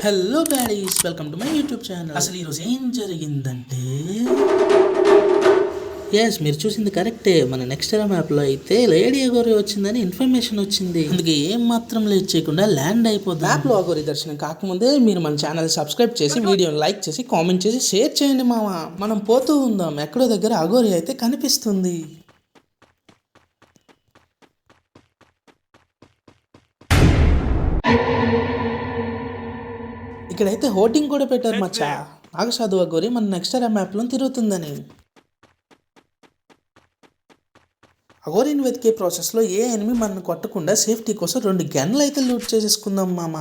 Hello guys, welcome to my YouTube channel. అసలు ఈరోజు ఏం జరిగిందంటే, ఎస్ మీరు చూసింది కరెక్టే. మన నెక్స్ట్ మ్యాప్లో అయితే లేడీ అగోరి వచ్చిందని ఇన్ఫర్మేషన్ వచ్చింది. అందుకే ఏం మాత్రం లేట్ చేయకుండా ల్యాండ్ అయిపోతుంది. మ్యాప్లో అగోరి దర్శనం కాకముందే మీరు మన ఛానల్ సబ్స్క్రైబ్ చేసి వీడియోని లైక్ చేసి కామెంట్ చేసి షేర్ చేయండి మామ. మనం పోతూ ఉందాం. ఎక్కడో దగ్గర అగోరి అయితే కనిపిస్తుంది. ఇక్కడైతే హోర్డింగ్ కూడా పెట్టారు మచ్చా, నాగసాధు అగోరి మన నెక్స్ట్ మ్యాప్లో తిరుగుతుందని. అగోరిని వెతికే ప్రాసెస్లో ఏ ఎనిమి మనల్ని కొట్టకుండా సేఫ్టీ కోసం 2 గన్లు అయితే లూట్ చేసేసుకుందాం మామ.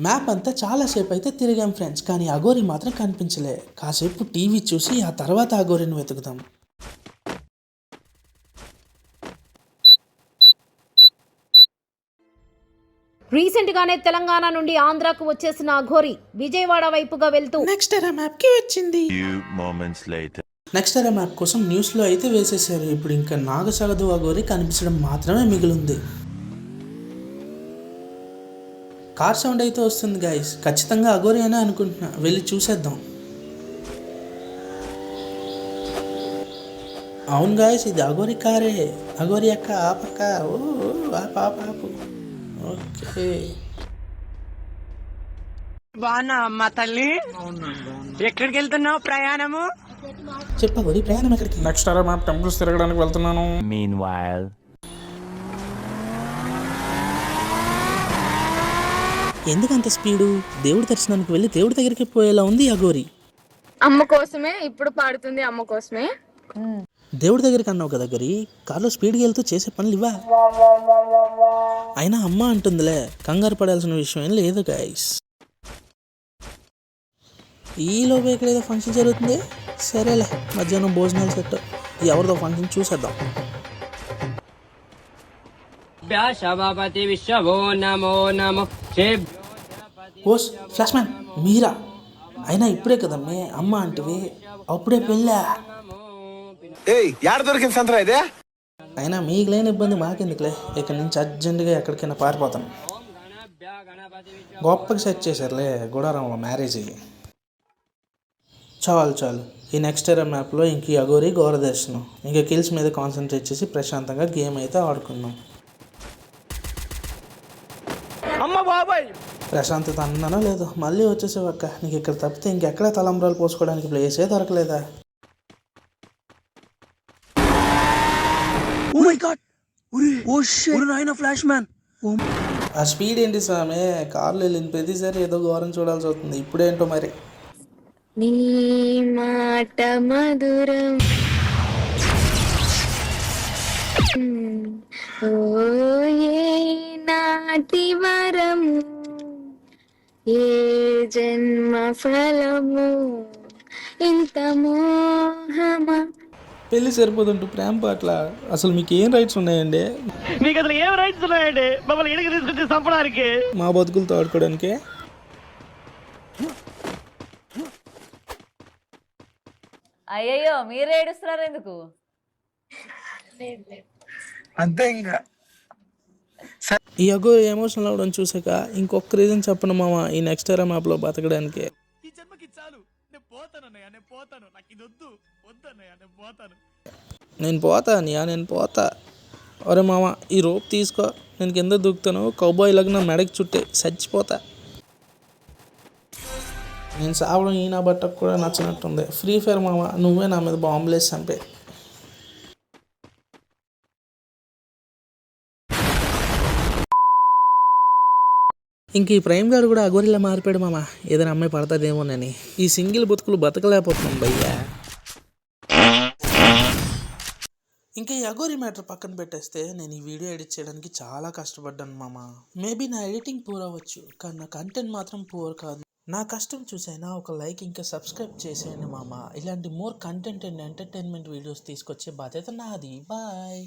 మ్యాప్ అంతా చాలాసేపు అయితే తిరిగాం ఫ్రెండ్స్, కానీ అగోరి మాత్రం కనిపించలే. కాసేపు టీవీ చూసి ఆ తర్వాత అగోరిని వెతుకుదాం. రీసెంట్ గానే తెలంగాణ నుండి ఆంధ్రాకు వచ్చేసిన అఘోరి విజయవాడ వైపుగా వెళ్తూ నెక్స్ట్ మ్యాప్ కి వచ్చింది. నెక్స్ట్ మ్యాప్ కోసం న్యూస్ లో అయితే వేసేసారు. ఇప్పుడు ఇంకా నాగసాధు అఘోరి కనిపించడం మాత్రమే మిగిలింది. కార్ సౌండ్ అయితే వస్తుంది గైస్, ఖచ్చితంగా అఘోరి అనే అనుకుంటున్నా. వెళ్ళి చూసేద్దాం. అవును గాయస్, ఇది అఘోరి కారే. అఘోరి అక్క ఆపక్క. ఆపు. ఓకే, బాగున్నా అమ్మ తల్లి. ఎక్కడికి వెళ్తున్నావు? ప్రయాణము చెప్పగోరి. ప్రయాణం ఎక్కడికి? నెక్స్ట్ మ్యాప్ టెంపుల్స్ తిరగడానికి వెళ్తున్నాను. ఎందుకంత స్పీడు? దేవుడి దర్శనానికి వెళ్ళి దేవుడి దగ్గరికి పోయేలా ఉంది అఘోరి. అమ్మ కోసమే ఇప్పుడు పాడుతుంది, అమ్మ కోసమే. దేవుడి దగ్గరికి అన్నావు కదా గరి, కార్లో స్పీడ్గా వెళ్తూ చేసే పనులు ఇవ్వా? అయినా అమ్మ అంటుందిలే, కంగారు పడాల్సిన విషయం ఏం లేదు గైస్. ఈలోపు ఇక్కడ ఏదో ఫంక్షన్ జరుగుతుంది. సరేలే, మధ్యాహ్నం భోజనాలు సెట్. ఎవరిదో ఫంక్షన్ చూసేద్దాం. ఓస్ ఫ్లాష్ మ్యాన్ మీరా? అయినా ఇప్పుడే కదా మే అమ్మ అంటివి, అప్పుడే పెళ్ళా? దొరికింది సంతరా ఇదే. అయినా మీకు లేని ఇబ్బంది మాకెందుకులే, ఇక్కడ నుంచి అర్జెంటుగా ఎక్కడికైనా పారిపోతాం. గొప్పగా సెట్ చేశారులే గుడారంలో మ్యారేజ్. చాలు. ఈ నెక్స్ట్ మ్యాప్లో ఇంక అఘోరి ఘోర దర్శనం. ఇంకా కిల్స్ మీద కాన్సన్ట్రేట్ చేసి ప్రశాంతంగా గేమ్ అయితే ఆడుకుందాం. ప్రశాంతత అన్నానో లేదో, మళ్ళీ వచ్చేసేవక్క. నీకు ఇక్కడ తప్పితే ఇంకెక్కడ తలంబ్రాలు పోసుకోవడానికి ప్లేసే దొరకలేదా? ఆ స్పీడ్ ఏంటి స్వామి? కార్లు వెళ్ళిన ప్రతిసారి ఏదో ఘోరం చూడాల్సి అవుతుంది. ఇప్పుడేంటో మరి. నీ మాట మధురం, ఓ ఏ నాటి వరము, ఏ జన్మ ఫలము, ఇంత మోహమా. పెళ్లి సరిపోతుంటూ ప్రేమ పాటల అసలు మీకు ఏం రైట్స్ ఉన్నాయండి? మీకు అసలు ఏం రైట్స్ ఉన్నాయండి మమ్మల్ని ఇడికి తీసుకొచ్చి చంపడానికి? మా బతుకులతో ఆడుకోవడానికి. అయ్యయ్యో, మీరే ఏడుస్తున్నారు ఎందుకు? అంతే ఇంకా. ఈ అగో ఎమోషనల్ అవడం చూసాక ఇంకొక రీజన్ చెప్పను మామ ఈ నెక్స్ట్ మ్యాప్లో బతకడానికి. ఈ జన్మకి చాలు, నేను పోతాను. నాకు ఇది వద్దన్నయ్య, నేను పోతా. అరే మామ, ఈ రోప్ తీసుకో, నేను కింద దూకుతాను. కౌబాయ్ లాగా నా మెడకి చుట్టే చచ్చిపోతా. నేను సావడం ఈ నా బట్టకు కూడా నచ్చినట్టుంది. ఫ్రీ ఫైర్ మామ, నువ్వే నా మీద బాంబులేసి చంపే. ఇంక ఈ ప్రైమ్ గార్డ్ కూడా అఘోరిలా మారిపోయాడు మామ. ఏదైనా అమ్మాయి పడతాదేమోనని. ఈ సింగిల్ బతుకులు బతకలేకపోతున్నాం భయ్యా. ఇంకా ఈ అఘోరి మ్యాటర్ పక్కన పెట్టేస్తే, నేను ఈ వీడియో ఎడిట్ చేయడానికి చాలా కష్టపడ్డాను మామ. మేబీ నా ఎడిటింగ్ పూర్ అవ్వచ్చు, కానీ నా కంటెంట్ మాత్రం పూర్ కాదు. నా కష్టం చూసైనా ఒక లైక్ ఇంకా సబ్స్క్రైబ్ చేసేయండి మామ. ఇలాంటి more content and entertainment videos తీసుకొచ్చే బాధ్యత నాది. బాయ్.